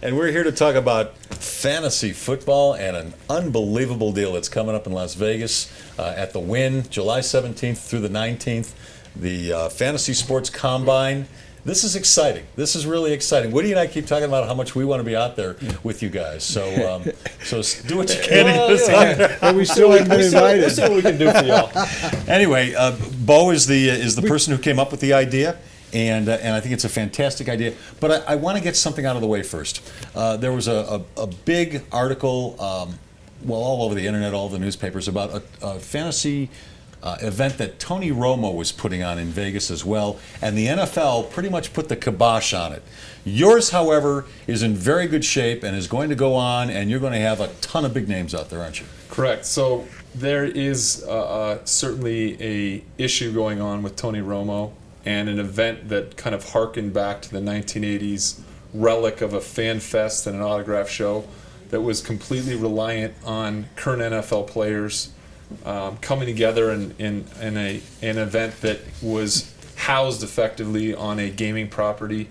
And we're here to talk about fantasy football and an unbelievable deal that's coming up in Las Vegas at the Wynn, July 17th through the 19th, the Fantasy Sports Combine. This is exciting. This is really exciting. Woody and I keep talking about how much we want to be out there with you guys. So do what you can to get us out there. And we still haven't been invited. We'll see what we can do for y'all. Anyway, Bo is the person who came up with the idea. And I think it's a fantastic idea. But I want to get something out of the way first. There was a big article, all over the internet, all the newspapers, about a fantasy event that Tony Romo was putting on in Vegas as well. And the NFL pretty much put the kibosh on it. Yours, however, is in very good shape and is going to go on, and you're going to have a ton of big names out there, aren't you? Correct. So there is certainly a issue going on with Tony Romo, and an event that kind of harkened back to the 1980s relic of a fan fest and an autograph show that was completely reliant on current NFL players coming together in an event that was housed effectively on a gaming property.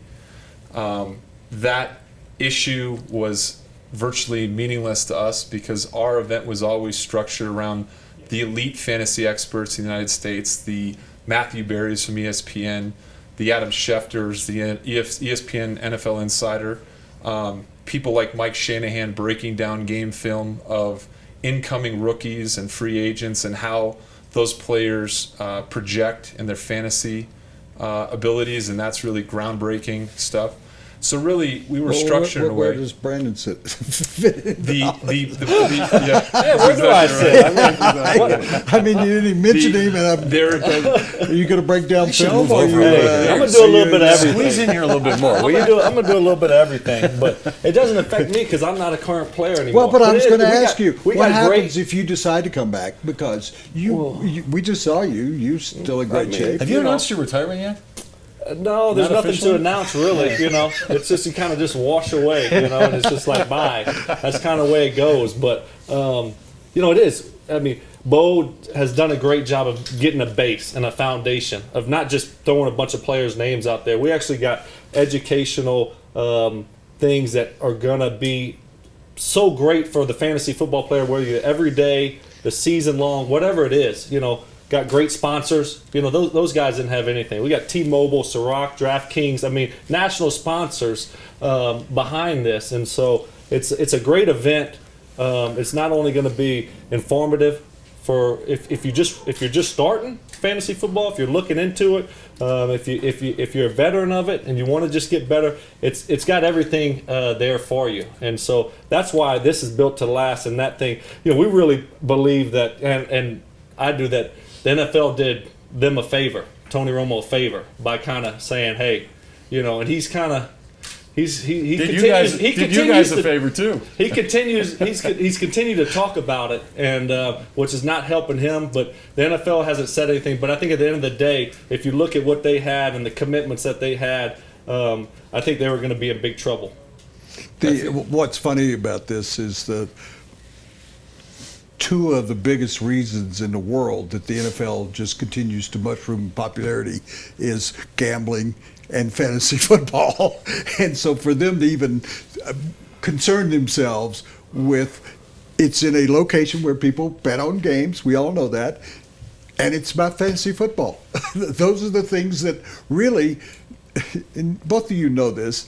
That issue was virtually meaningless to us because our event was always structured around the elite fantasy experts in the United States, the Matthew Berry's from ESPN, the Adam Schefters, the ESPN NFL Insider, people like Mike Shanahan breaking down game film of incoming rookies and free agents and how those players project in their fantasy abilities, and that's really groundbreaking stuff. So really, we were structured in a way. Where does Brandon fit in? Where do I sit? I mean, you didn't mention him, and are you going to break down film? Or I'm going to do a little bit of everything. Squeeze in here a little bit more. I'm going to do a little bit of everything, but it doesn't affect me because I'm not a current player anymore. Well, but I was going to ask you, what happens if you decide to come back? Because we just saw you. You're still in great shape. Have you announced your retirement yet? No, there's Not nothing officially? to announce, really. You know, it's just you kind of just wash away. You know, and it's just like bye. That's kind of the way it goes. But it is. I mean, Bo has done a great job of getting a base and a foundation of not just throwing a bunch of players' names out there. We actually got educational things that are gonna be so great for the fantasy football player, whether you're every day, the season long, whatever it is. You know. Got great sponsors. You know, those guys didn't have anything. We got T-Mobile, Ciroc, DraftKings. I mean, national sponsors behind this, and so it's a great event. It's not only going to be informative for if you're just starting fantasy football, if you're looking into it, if you're a veteran of it and you want to just get better, it's got everything there for you, and so that's why this is built to last. And that thing, we really believe that, and I do that. The NFL did them a favor, Tony Romo a favor, by kind of saying, "Hey, and he's kind of he continues. Did you guys a favor too? He continues. He's continued to talk about it, and which is not helping him. But the NFL hasn't said anything. But I think at the end of the day, if you look at what they had and the commitments that they had, I think they were going to be in big trouble. What's funny about this is that two of the biggest reasons in the world that the NFL just continues to mushroom popularity is gambling and fantasy football. And so for them to even concern themselves with it's in a location where people bet on games, we all know that, and it's about fantasy football. Those are the things that really, and both of you know this,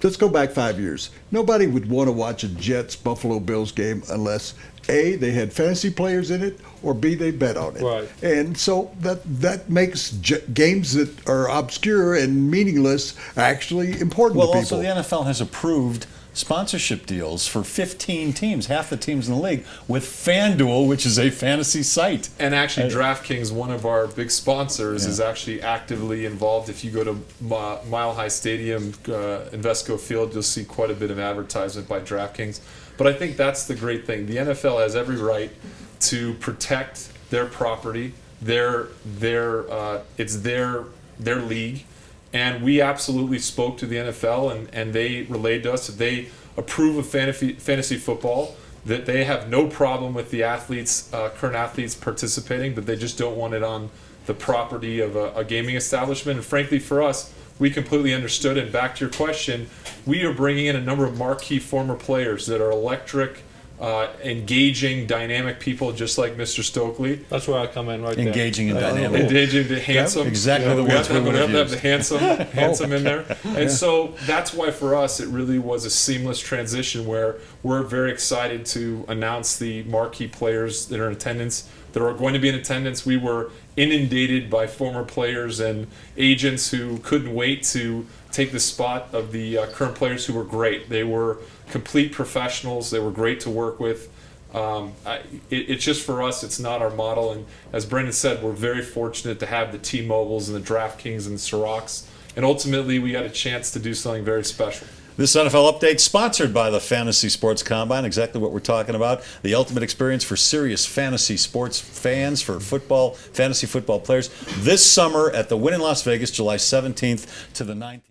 let's go back 5 years. Nobody would want to watch a Jets-Buffalo Bills game unless A, they had fantasy players in it, or B, they bet on it. Right. And so that makes games that are obscure and meaningless actually important to people. Well, also the NFL has approved sponsorship deals for 15 teams, half the teams in the league, with FanDuel, which is a fantasy site. And actually, DraftKings, one of our big sponsors, is actually actively involved. If you go to Mile High Stadium, Invesco Field, you'll see quite a bit of advertisement by DraftKings. But I think that's the great thing. The NFL has every right to protect their property. It's their league. And we absolutely spoke to the NFL, and they relayed to us that they approve of fantasy football, that they have no problem with the athletes, current athletes participating, but they just don't want it on the property of a gaming establishment. And frankly, for us, we completely understood. And back to your question, we are bringing in a number of marquee former players that are electric, engaging, dynamic people, just like Mr. Stokley. That's where I come in right there. Engaging and dynamic. Engaging, the handsome. Exactly the we have words to have, we would have the used. handsome in there. And so that's why for us it really was a seamless transition where we're very excited to announce the marquee players that are in attendance, that are going to be in attendance. We were inundated by former players and agents who couldn't wait to take the spot of the current players who were great. They were complete professionals. They were great to work with. It's just for us, it's not our model. And as Brendan said, we're very fortunate to have the T-Mobiles and the DraftKings and the Cirocs. And ultimately, we got a chance to do something very special. This NFL update sponsored by the Fantasy Sports Combine, exactly what we're talking about. The ultimate experience for serious fantasy sports fans, for football, fantasy football players. This summer at the Wynn in Las Vegas, July 17th to the 19th.